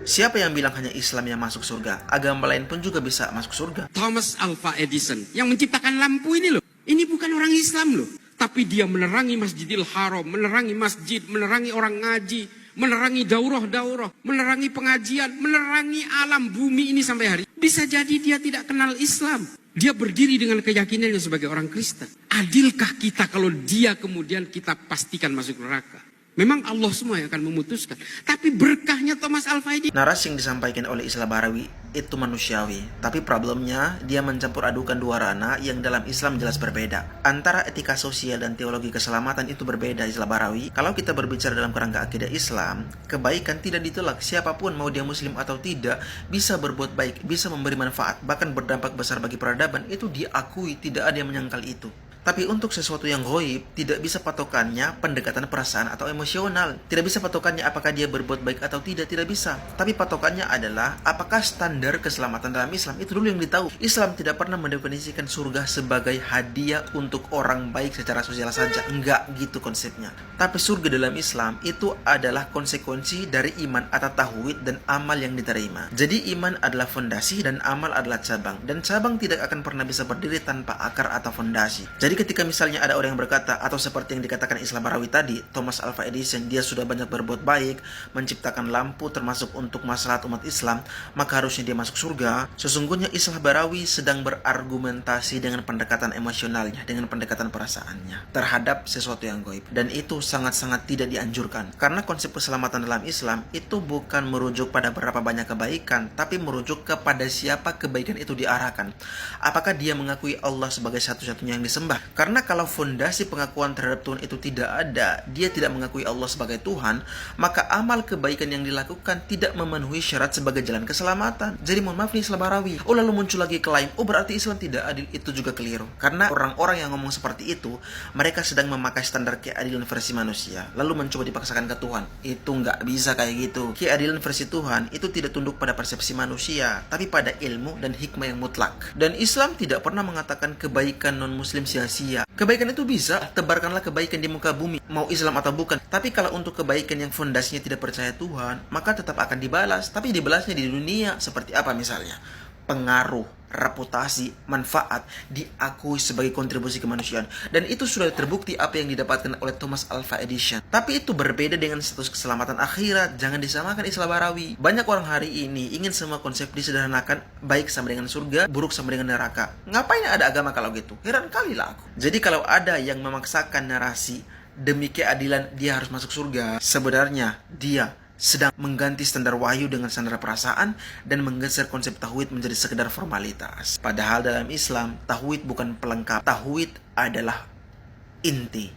Siapa yang bilang hanya Islam yang masuk surga? Agama lain pun juga bisa masuk surga. Thomas Alva Edison yang menciptakan lampu ini loh. Ini bukan orang Islam loh. Tapi dia menerangi Masjidil Haram, menerangi masjid, menerangi orang ngaji, menerangi daurah-daurah, menerangi pengajian, menerangi alam bumi ini sampai hari. Bisa jadi dia tidak kenal Islam. Dia berdiri dengan keyakinannya sebagai orang Kristen. Adilkah kita kalau dia kemudian kita pastikan masuk neraka? Memang Allah semua yang akan memutuskan. Tapi berkahnya Thomas Alva Edison. Narasi yang disampaikan oleh Islam Barawi itu manusiawi. Tapi problemnya dia mencampur adukan dua ranah yang dalam Islam jelas berbeda. Antara etika sosial dan teologi keselamatan itu berbeda Islam Barawi. Kalau kita berbicara dalam kerangka akidah Islam, kebaikan tidak ditolak. Siapapun mau dia muslim atau tidak bisa berbuat baik, bisa memberi manfaat, bahkan berdampak besar bagi peradaban. Itu diakui, tidak ada yang menyangkal itu. Tapi untuk sesuatu yang ghaib, tidak bisa patokannya pendekatan perasaan atau emosional. Tidak bisa patokannya apakah dia berbuat baik atau tidak bisa. Tapi patokannya adalah apakah standar keselamatan dalam Islam. Itu dulu yang ditahu. Islam tidak pernah mendefinisikan surga sebagai hadiah untuk orang baik secara sosial saja. Enggak gitu konsepnya. Tapi surga dalam Islam itu adalah konsekuensi dari iman atau tauhid dan amal yang diterima. Jadi iman adalah fondasi dan amal adalah cabang. Dan cabang tidak akan pernah bisa berdiri tanpa akar atau fondasi. Jadi ketika misalnya ada orang yang berkata, atau seperti yang dikatakan Islam Barawi tadi, Thomas Alva Edison, dia sudah banyak berbuat baik, menciptakan lampu termasuk untuk maslahat umat Islam, maka harusnya dia masuk surga. Sesungguhnya Islam Barawi sedang berargumentasi dengan pendekatan emosionalnya, dengan pendekatan perasaannya terhadap sesuatu yang gaib. Dan itu sangat-sangat tidak dianjurkan. Karena konsep keselamatan dalam Islam itu bukan merujuk pada berapa banyak kebaikan, tapi merujuk kepada siapa kebaikan itu diarahkan. Apakah dia mengakui Allah sebagai satu-satunya yang disembah? Karena kalau fondasi pengakuan terhadap Tuhan itu tidak ada, dia tidak mengakui Allah sebagai Tuhan, maka amal kebaikan yang dilakukan tidak memenuhi syarat sebagai jalan keselamatan. Jadi mohon maaf nih Islam Barawi. Lalu muncul lagi klaim, berarti Islam tidak adil. Itu juga keliru. Karena orang-orang yang ngomong seperti itu, mereka sedang memakai standar keadilan versi manusia, lalu mencoba dipaksakan ke Tuhan. Itu nggak bisa kayak gitu. Keadilan versi Tuhan itu tidak tunduk pada persepsi manusia, tapi pada ilmu dan hikmah yang mutlak. Dan Islam tidak pernah mengatakan kebaikan non-muslim sia-sia. Kebaikan itu bisa, tebarkanlah kebaikan di muka bumi, mau Islam atau bukan. Tapi kalau untuk kebaikan yang fondasinya tidak percaya Tuhan, maka tetap akan dibalas. Tapi dibalasnya di dunia. Seperti apa misalnya? Pengaruh, reputasi, manfaat diakui sebagai kontribusi kemanusiaan. Dan itu sudah terbukti apa yang didapatkan oleh Thomas Alva Edison. Tapi itu berbeda dengan status keselamatan akhirat. Jangan disamakan Islam Barawi. Banyak orang hari ini ingin semua konsep disederhanakan, baik sama dengan surga, buruk sama dengan neraka. Ngapain ada agama kalau gitu? Heran kali lah aku. Jadi kalau ada yang memaksakan narasi demi keadilan dia harus masuk surga, sebenarnya dia sedang mengganti standar wahyu dengan standar perasaan dan menggeser konsep tauhid menjadi sekedar formalitas. Padahal dalam Islam, tauhid bukan pelengkap. Tauhid adalah inti.